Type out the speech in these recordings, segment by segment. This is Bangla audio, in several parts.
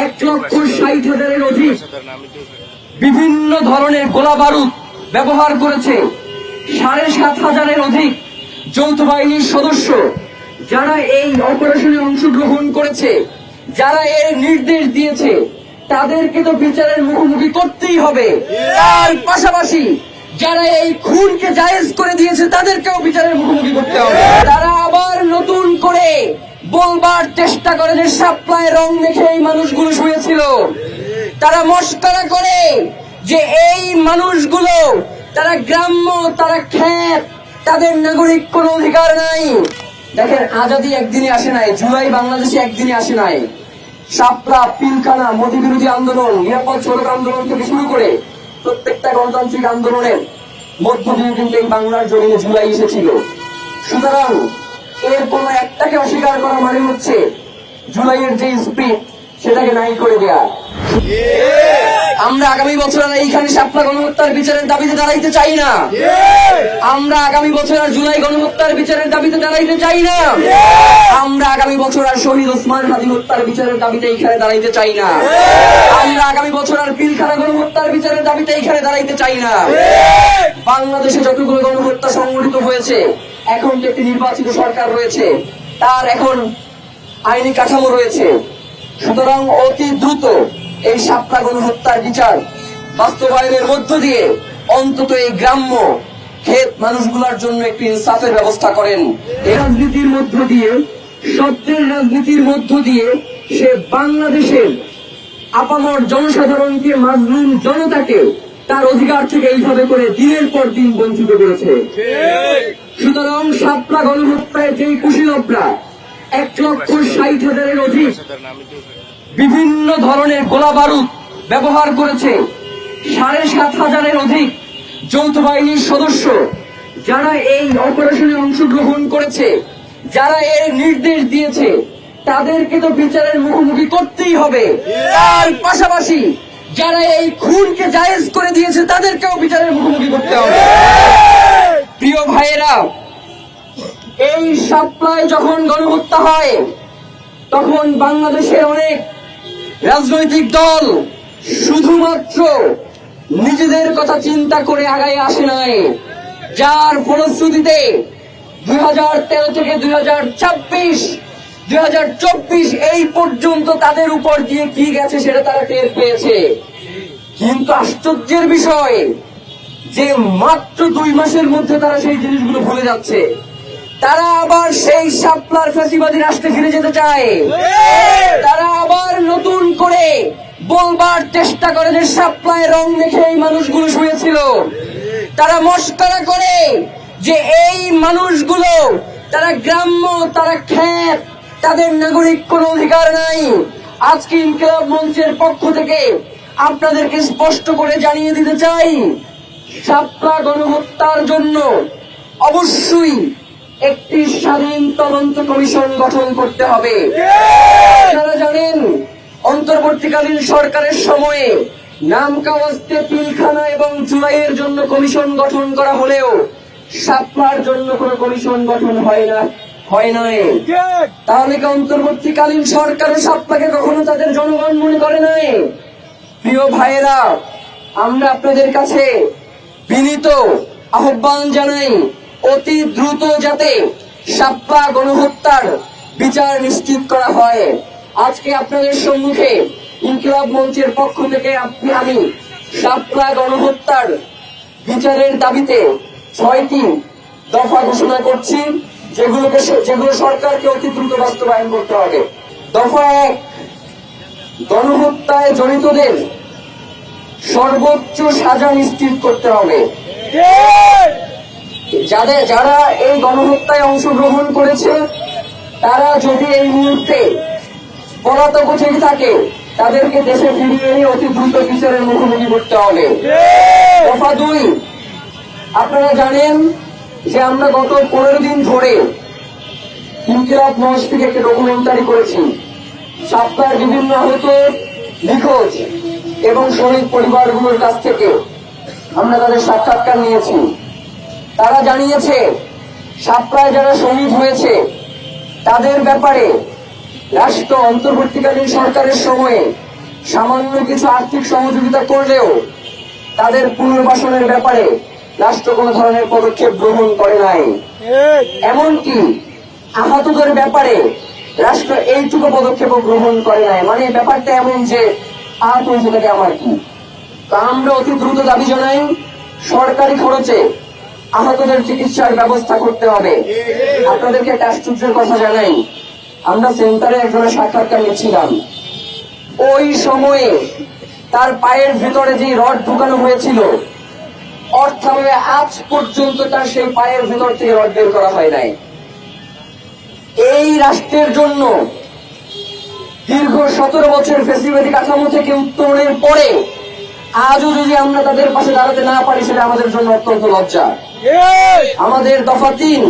1,60,000-এর অধিক বিভিন্ন ধরনের গোলা বারুদ ব্যবহার করেছে। 7,500-এর অধিক যৌথ বাহিনীর সদস্য যারা এই অপারেশনে অংশগ্রহণ করেছে, যারা এর নির্দেশ দিয়েছে, তাদেরকে তো বিচারের মুখোমুখি করতেই হবে। তার পাশাপাশি যারা এই খুনকে জায়েজ করে দিয়েছে তাদেরকেও বিচারের মুখোমুখি করতে হবে। তারা আবার নতুন করে বলবার চেষ্টা করে যে শাপলায় রং মেখে এই মানুষগুলো শুয়েছিল। তারা মস্করা করে যে এই মানুষগুলো তারা গ্রাম্য, তারা খ্যাত, তাদের নাগরিক কোনো অধিকার নাই। দেখেন, আজাদী একদিনে আসে নাই, জুলাই বাংলাদেশে একদিনে আসে নাই। শাপলা, পিলখানা, মোদী বিরোধী আন্দোলন, নিরাপদ সড়ক আন্দোলন থেকে শুরু করে প্রত্যেকটা গণতান্ত্রিক আন্দোলনের মধ্য দিয়ে কিন্তু এই বাংলার জমিনে জুলাই এসেছিল। সুতরাং এর কোন একটাকে অস্বীকার করা মানে হচ্ছে জুলাইয়ের যে স্পিরিট সেটাকে নাই করে দেয়া। আমরা আগামী বছর আর এইখানে শাপলা গণহত্যার বিচারের দাবিতে দাঁড়াইতে চাই না। আমরা আগামী বছর আর জুলাই গণহত্যার বিচারের দাবিতে দাঁড়াইতে চাই না। আমরা আগামী বছর আর শহীদ ওসমান হাদি হত্যার বিচারের দাবিতে এইখানে দাঁড়াইতে চাই না। আমরা আগামী বছর আর পিলখানা গণহত্যার বিচারের দাবিতে এইখানে দাঁড়াইতে চাই না। বাংলাদেশে যতগুলো গণহত্যা সংঘটিত হয়েছে, এখন যে একটি নির্বাচিত সরকার রয়েছে, তার এখন আইনি কাঠামো রয়েছে। সুতরাং অতি দ্রুত এই শাপলা গণহত্যার বিচার বাস্তবায়নের মধ্য দিয়ে অন্তত এই গ্রাম্য ক্ষেত মানুষগুলোর জন্য একটি ইনসাফের ব্যবস্থা করেন। এই রাজনীতির মধ্য দিয়ে, সত্যের রাজনীতির মধ্য দিয়ে সে বাংলাদেশের আপামর জনসাধারণকে, মাজলুম জনতাকে তার অধিকার থেকে এইভাবে করে দিনের পর দিন বঞ্চিত করেছে। সুতরাং শাপলা গণহত্যায় যেই কুশীলবরা 1,60,000-এর অধিক বিভিন্ন ধরনের গোলা বারুদ ব্যবহার করেছে, 7,500-এর অধিক যৌথ বাহিনীর সদস্য যারা এই অপারেশনে অংশগ্রহণ করেছে, যারা এর নির্দেশ দিয়েছে, তাদেরকে তো বিচারের মুখোমুখি করতেই হবে। তার পাশাপাশি যারা এই খুনকে জায়েজ করে দিয়েছে তাদেরকেও বিচারের মুখোমুখি করতে হবে। প্রিয় ভাইয়েরা, এই শাপলায় যখন গণহত্যা হয় তখন বাংলাদেশের অনেক রাজনৈতিক দল শুধুমাত্র নিজেদের কথা চিন্তা করে আগায় আসে নাই, যার ফলশ্রুতিতে 2013 থেকে 2024 এই পর্যন্ত তাদের উপর দিয়ে কি গেছে সেটা তারা টের পেয়েছে। কিন্তু আশ্চর্যের বিষয় যে মাত্র 2 মাসের মধ্যে তারা সেই জিনিসগুলো ভুলে যাচ্ছে। তারা আবার সেই শাপলার ফ্যাসিবাদী রাষ্ট্রে ফিরে যেতে চায়। তারা আবার নতুন করে বলবার চেষ্টা করে যে শাপলায় রং মেখে এই মানুষগুলো শুয়েছিল। তারা মস্করা করে যে এই মানুষগুলো তারা গ্রাম্য, তারা খ্যাত, তাদের নাগরিক কোনো অধিকার নাই। আজকে ইনকিলাব মঞ্চের পক্ষ থেকে আপনাদেরকে স্পষ্ট করে জানিয়ে দিতে চাই, শাপলা গণহত্যার জন্য অবশ্যই একটি স্বাধীন তদন্ত কমিশন গঠন করতে হবে। আপনারা জানেন, অন্তর্বর্তীকালীন সরকারের সময়ে নামকাওয়াস্তে পিলখানা এবং জুলাইয়ের জন্য কমিশন গঠন করা হলেও শাপলার জন্য কোনো কমিশন গঠন হয় নাই। তাহলে কি অন্তর্বর্তীকালীন সরকারও শাপলাকে কখনো তাদের জনগণ মনে করে নাই? প্রিয় ভাইয়েরা, আমরা আপনাদের কাছে বিনীত আহ্বান জানাই, অতি দ্রুত যাতে শাপলা গণহত্যার বিচার নিশ্চিত করা হয়। আজকে আপনাদের সম্মুখে ইনকিলাব মঞ্চের পক্ষ থেকে আমি শাপলা গণহত্যার বিচারের দাবিতে 6টি দফা ঘোষণা করছি, যেগুলো সরকারকে অতি দ্রুত বাস্তবায়ন করতে হবে। দফা 1, গণহত্যায় জড়িতদের সর্বোচ্চ সাজা নিশ্চিত করতে হবে। যারা এই গণহত্যায় অংশগ্রহণ করেছে তারা যদি এই মুহূর্তে পলাতক থেকে থাকে, তাদেরকে দেশে ফিরিয়ে এনে অতি দ্রুত বিচারের মুখোমুখি করতে হবে। দফা 2, আপনারা জানেন যে আমরা গত 15 দিন ধরে ইনকিলাব মঞ্চ থেকে একটা ডকুমেন্টারি করেছি। শাপলার বিভিন্ন আহত, নিখোঁজ এবং শহীদ পরিবারগুলোর কাছ থেকে আমরা তাদের সাক্ষাৎকার নিয়েছি। তারা জানিয়েছে শাপলায় যারা শহীদ হয়েছে তাদের ব্যাপারে রাষ্ট্র অন্তর্বর্তীকালীন সরকারের সময়ে সামান্য কিছু আর্থিক সহযোগিতা করলেও তাদের পুনর্বাসনের ব্যাপারে রাষ্ট্র কোনো ধরনের পদক্ষেপ গ্রহণ করে নাই। এমনকি আহতদের ব্যাপারে রাষ্ট্র এইটুকু পদক্ষেপ গ্রহণ করে নাই। মানে ব্যাপারটা এমন যে আহত হয়েছে তাকে আমার কি। তো আমরা অতি দ্রুত দাবি জানাই, সরকারি খরচে আহতদের চিকিৎসার ব্যবস্থা করতে হবে। আপনাদেরকে একটা আশ্চর্যের কথা জানাই, আমরা সেন্টারে একজনের সাক্ষাৎকার নিচ্ছিলাম, ওই সময়ে তার পায়ের ভিতরে যে রড ঢুকানো হয়েছিল, অর্থাৎ আজ পর্যন্ত তার সেই পায়ের ভিতর থেকে রড বের করা হয় নাই। এই রাষ্ট্রের জন্য দীর্ঘ 17 বছর ফ্যাসিলিটি কাঠামো থেকে উত্তরণের পরে আজও যদি আমরা তাদের পাশে দাঁড়াতে না পারি, সেটা আমাদের জন্য অত্যন্ত লজ্জা। আমাদের দফা 3,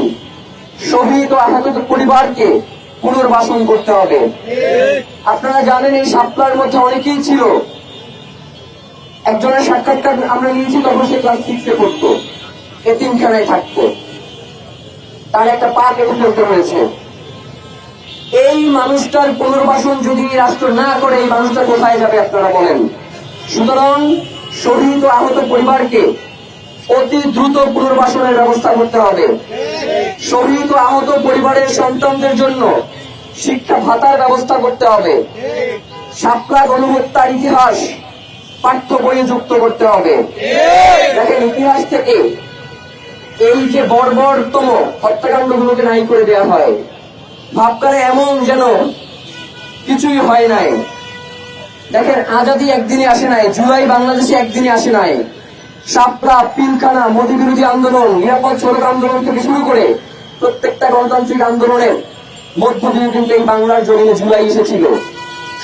শহীদ ও আহত পরিবারকে পুনর্বাসন করতে হবে। আপনারা জানেন এই শাপলার মধ্যে অনেকেই ছিল। একজনের সাক্ষাৎকার আমরা নিয়েছি, তখন সে ক্লাস 6-এ পড়তো, এতিমখানায় থাকতো, তার একটা পা কেটে ফেলতে হয়েছে। এই মানুষটার পুনর্বাসন যদি রাষ্ট্র না করে, এই মানুষটা কোথায় যাবে আপনারা বলেন? সুতরাং শহীদ ও আহত পরিবারকে অতি দ্রুত পুনর্বাসনের ব্যবস্থা করতে হবে। শহীদ ও আহত পরিবারের সন্তানদের জন্য শিক্ষা ভাতার ব্যবস্থা করতে হবে। শাপলা গণহত্যার ইতিহাস পাঠ্য বইয়ে যুক্ত করতে হবে। দেখেন, ইতিহাস থেকে এই যে বর্বরতম হত্যাকাণ্ডগুলোকে নাই করে দেওয়া হয়, ভাবকারে এমন যেন কিছুই হয় নাই। দেখেন, আজাদি একদিনে আসে নাই, জুলাই বাংলাদেশে একদিনে আসে নাই। শাপলা, পিলখানা, মোদী বিরোধী আন্দোলন, নিরাপদ সড়ক আন্দোলন থেকে শুরু করে প্রত্যেকটা গণতান্ত্রিক আন্দোলনের মধ্য দিয়ে কিন্তু এই বাংলার জমিনে জুলাই এসেছিল।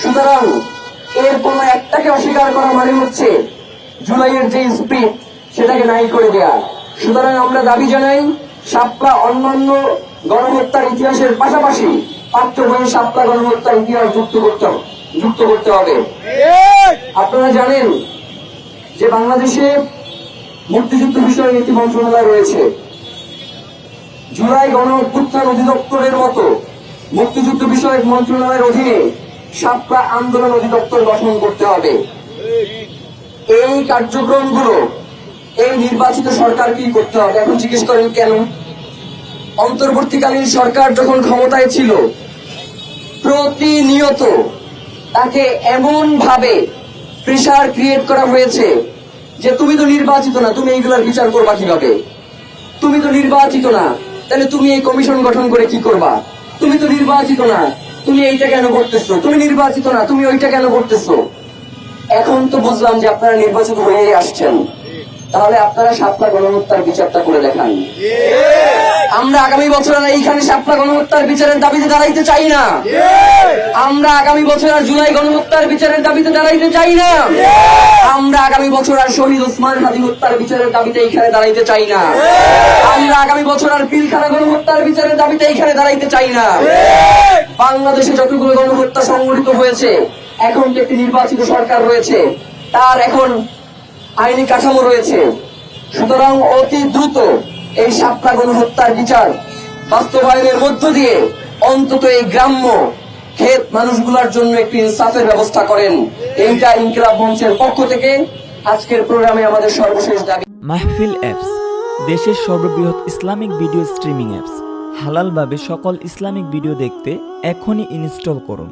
সুতরাং এর কোন একটাকে অস্বীকার করা মানে হচ্ছে জুলাইয়ের যে স্পিরিট, সেটাকে নাই করে দেয়া। সুতরাং আমরা দাবি জানাই, শাপলা অন্যান্য গণহত্যার ইতিহাসের পাশাপাশি পাঠ্য বইয়ে শাপলা গণহত্যার ইতিহাস যুক্ত করতে হবে। আপনারা জানেন যে বাংলাদেশে মুক্তিযুদ্ধ বিষয়ে একটি মন্ত্রণালয় রয়েছে। জুলাই গণ অভ্যুত্থান অধিদপ্তরের মতো মুক্তিযুদ্ধ বিষয়ক মন্ত্রণালয়ের অধীনে শাপলা আন্দোলন অধিদপ্তর গঠন করতে হবে। এই কার্যক্রমগুলো এই নির্বাচিত সরকারকেই করতে হবে। এখন জিজ্ঞেস করেন কেন? অন্তর্বর্তীকালীন সরকার যখন ক্ষমতায় ছিল, প্রতিনিয়ত তাকে এমন ভাবে প্রেসার ক্রিয়েট করা হয়েছে যে তুমি তো নির্বাচিত না, তুমি এইগুলার বিচার করবা কিভাবে? তুমি তো নির্বাচিত না, তাহলে তুমি এই কমিশন গঠন করে কি করবা? তুমি তো নির্বাচিত না, তুমি এইটা কেন করতেছো? তুমি নির্বাচিত না, তুমি ওইটা কেন করতেছো? এখন তো বুঝলাম যে আপনারা নির্বাচিত হয়েই আসছেন, তাহলে আপনারা শাপলা গণহত্যার বিচারটা করে দেখান। আমরা আগামী বছর আর এইখানে শাপলা গণহত্যার বিচারের দাবিতে দাঁড়াইতে চাই না। আমরা আগামী বছর আর জুলাই গণহত্যার বিচারের দাবিতে দাঁড়াইতে চাই না। আমরা আগামী বছর আর শহীদ ওসমান হাদি হত্যার বিচারের দাবিতে এইখানে দাঁড়াইতে চাই না। আমরা আগামী বছর আর পিলখানা গণহত্যার বিচারের দাবিতে এইখানে দাঁড়াইতে চাই না। বাংলাদেশে যতগুলো গণহত্যা সংঘটিত হয়েছে, এখন তো একটি নির্বাচিত সরকার রয়েছে, তার এখন আইনি কাঠামো রয়েছে। সুতরাং অতি দ্রুত এই শাপলা গণহত্যার বিচার বাস্তবায়নের মধ্য দিয়ে অন্তত এই গ্রাম্য ক্ষেত মানুষগুলোর জন্য একটি ইনসাফের ব্যবস্থা করেন। এইটা ইনকিলাব মঞ্চের পক্ষ থেকে আজকের প্রোগ্রামে আমাদের সর্বশেষ দাবি। মাহফিল অ্যাপস, দেশের সর্ববৃহৎ ইসলামিক ভিডিও স্ট্রিমিং অ্যাপস। হালালভাবে সকল ইসলামিক ভিডিও দেখতে এখনই ইনস্টল করুন।